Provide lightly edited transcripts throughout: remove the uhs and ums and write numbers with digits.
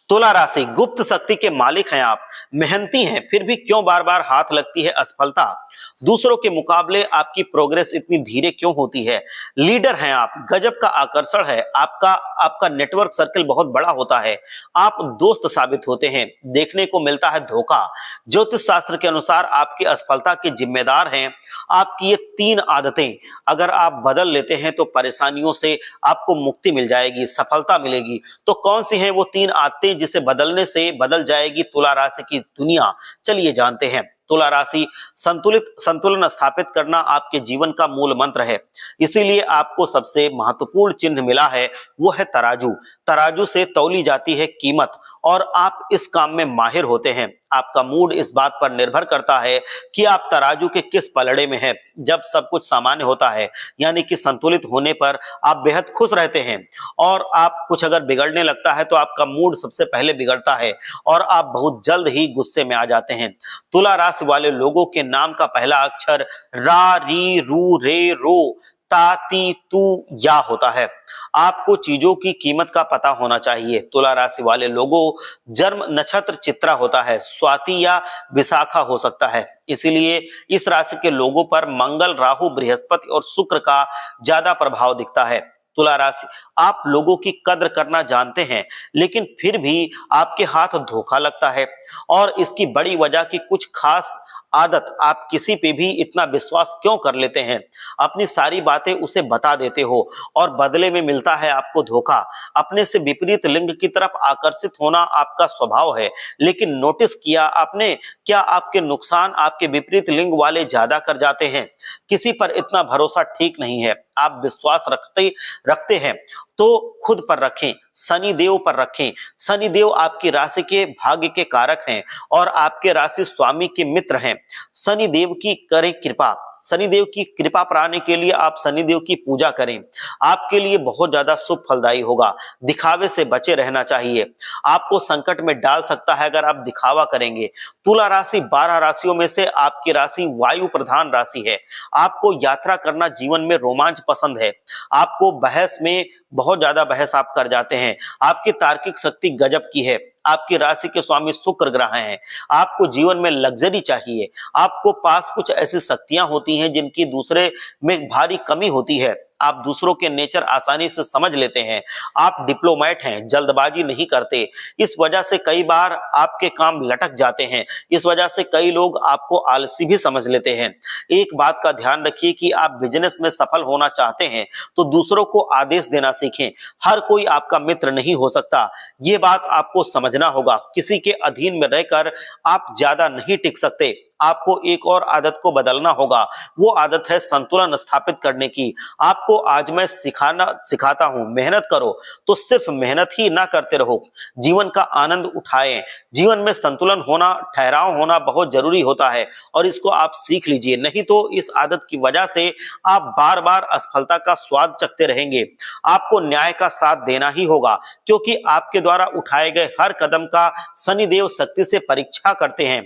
तुला राशि गुप्त शक्ति के मालिक हैं आप। मेहनती हैं, फिर भी क्यों बार बार हाथ लगती है असफलता। दूसरों के मुकाबले आपकी प्रोग्रेस इतनी धीरे क्यों होती है। लीडर हैं आप, गजब का आकर्षण है आपका। आपका नेटवर्क सर्कल बहुत बड़ा होता है। आप दोस्त साबित होते हैं, देखने को मिलता है धोखा। ज्योतिष शास्त्र के अनुसार आपकी असफलता के जिम्मेदार हैं आपकी ये 3 आदतें। अगर आप बदल लेते हैं तो परेशानियों से आपको मुक्ति मिल जाएगी, सफलता मिलेगी। तो कौन सी हैं वो 3 आदतें जिसे बदलने से बदल जाएगी तुला राशि की दुनिया। चलिए जानते हैं। तुला राशि संतुलन स्थापित करना आपके जीवन का मूल मंत्र है। इसीलिए आपको सबसे महत्वपूर्ण चिन्ह मिला है, वो है तराजू। तराजू से तौली जाती है कीमत और आप इस काम में माहिर होते हैं। आपका मूड इस बात पर निर्भर करता है कि आप तराजू के किस पलड़े में हैं। जब सब कुछ सामान्य होता है, यानी कि संतुलित होने पर आप बेहद खुश रहते हैं, और आप कुछ अगर बिगड़ने लगता है तो आपका मूड सबसे पहले बिगड़ता है और आप बहुत जल्द ही गुस्से में आ जाते हैं। तुला राशि वाले लोगों के नाम का पहला अक्षर रा, री, रू, रे, रो, ता, ती, तू, या होता है। आपको चीजों की कीमत का पता होना चाहिए। तुला राशि वाले लोगों जन्म नक्षत्र चित्रा होता है, स्वाति या विशाखा हो सकता है। इसीलिए इस राशि के लोगों पर मंगल, राहु, बृहस्पति और शुक्र का ज्यादा प्रभाव दिखता है। तुला राशि आप लोगों की कद्र करना जानते हैं, लेकिन फिर भी आपके हाथ धोखा लगता है, और इसकी बड़ी वजह की कुछ खास आदत। आप किसी पे भी इतना विश्वास क्यों कर लेते हैं। अपनी सारी बातें उसे बता देते हो और बदले में मिलता है आपको धोखा। अपने से विपरीत लिंग की तरफ आकर्षित होना आपका स्वभाव है, लेकिन नोटिस किया आपने, क्या आपके नुकसान आपके विपरीत लिंग वाले ज्यादा कर जाते हैं। किसी पर इतना भरोसा ठीक नहीं है। आप विश्वास रखते हैं तो खुद पर रखें, शनि देव पर रखें। शनि देव आपकी राशि के भाग्य के कारक हैं और आपके राशि स्वामी के मित्र हैं। शनि देव की करें कृपा। शनि देव की कृपा पाने के लिए आप शनि देव की पूजा करें, आपके लिए बहुत ज्यादा शुभ फलदायी होगा। दिखावे से बचे रहना चाहिए, आपको संकट में डाल सकता है अगर आप दिखावा करेंगे। तुला राशि 12 राशियों में से आपकी राशि वायु प्रधान राशि है। आपको यात्रा करना, जीवन में रोमांच पसंद है। आपको बहस में बहुत ज्यादा बहस आप कर जाते हैं। आपकी तार्किक शक्ति गजब की है। आपकी राशि के स्वामी शुक्र ग्रह हैं। आपको जीवन में लग्जरी चाहिए। आपको पास कुछ ऐसी शक्तियां होती हैं जिनकी दूसरे में भारी कमी होती है। आप दूसरों के नेचर आसानी से समझ लेते हैं। आप डिप्लोमेट हैं, जल्दबाजी नहीं करते। इस वजह से कई बार आपके काम लटक जाते हैं। इस वजह से कई लोग आपको आलसी भी समझ लेते हैं। एक बात का ध्यान रखिए कि आप बिजनेस में सफल होना चाहते हैं तो दूसरों को आदेश देना सीखें। हर कोई आपका मित्र नहीं हो सकता, ये बात आपको समझना होगा। किसी के अधीन में रहकर आप ज्यादा नहीं टिक सकते। आपको एक और आदत को बदलना होगा, वो आदत है संतुलन स्थापित करने की। आपको आज मैं सिखाता हूं, मेहनत करो। तो सिर्फ मेहनत ही ना करते रहो, जीवन का आनंद उठाएं। जीवन में संतुलन होना, ठहराव होना बहुत जरूरी होता है, और इसको आप सीख लीजिए। नहीं तो इस आदत की वजह से आप बार बार असफलता का स्वाद चखते रहेंगे। आपको न्याय का साथ देना ही होगा, क्योंकि आपके द्वारा उठाए गए हर कदम का शनिदेव शक्ति से परीक्षा करते हैं।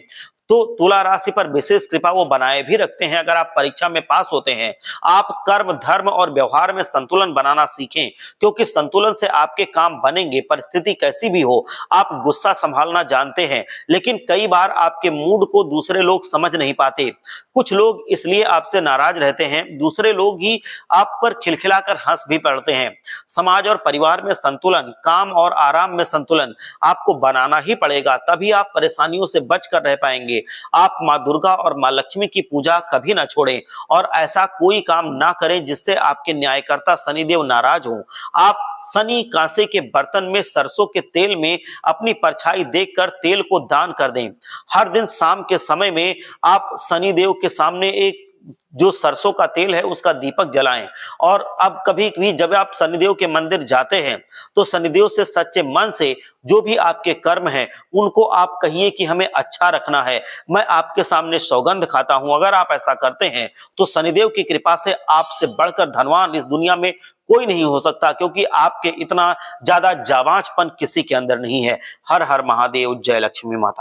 तो तुला राशि पर विशेष कृपा वो बनाए भी रखते हैं अगर आप परीक्षा में पास होते हैं। आप कर्म, धर्म और व्यवहार में संतुलन बनाना सीखें, क्योंकि संतुलन से आपके काम बनेंगे। परिस्थिति कैसी भी हो, आप गुस्सा संभालना जानते हैं, लेकिन कई बार आपके मूड को दूसरे लोग समझ नहीं पाते। कुछ लोग इसलिए आपसे नाराज रहते हैं, दूसरे लोग ही आप पर खिलखिलाकर हंस भी पड़ते हैं। समाज और परिवार में संतुलन, काम और आराम में संतुलन आपको बनाना ही पड़ेगा, तभी आप परेशानियों से बचकर रह पाएंगे। आप माँ दुर्गा और माँ लक्ष्मी की पूजा कभी ना छोड़ें, और ऐसा कोई काम ना करें जिससे आपके न्यायकर्ता शनिदेव नाराज हों। आप शनि कांसे के बर्तन में सरसों के तेल में अपनी परछाई देखकर तेल को दान कर दें। हर दिन शाम के समय में आप शनिदेव के सामने एक जो सरसों का तेल है उसका दीपक जलाएं। और अब कभी भी जब आप शनिदेव के मंदिर जाते हैं तो शनिदेव से सच्चे मन से जो भी आपके कर्म हैं उनको आप कहिए कि हमें अच्छा रखना है, मैं आपके सामने सौगंध खाता हूं। अगर आप ऐसा करते हैं तो शनिदेव की कृपा से आपसे बढ़कर धनवान इस दुनिया में कोई नहीं हो सकता, क्योंकि आपके इतना ज्यादा जाबांजपन किसी के अंदर नहीं है। हर हर महादेव, जय लक्ष्मी माता।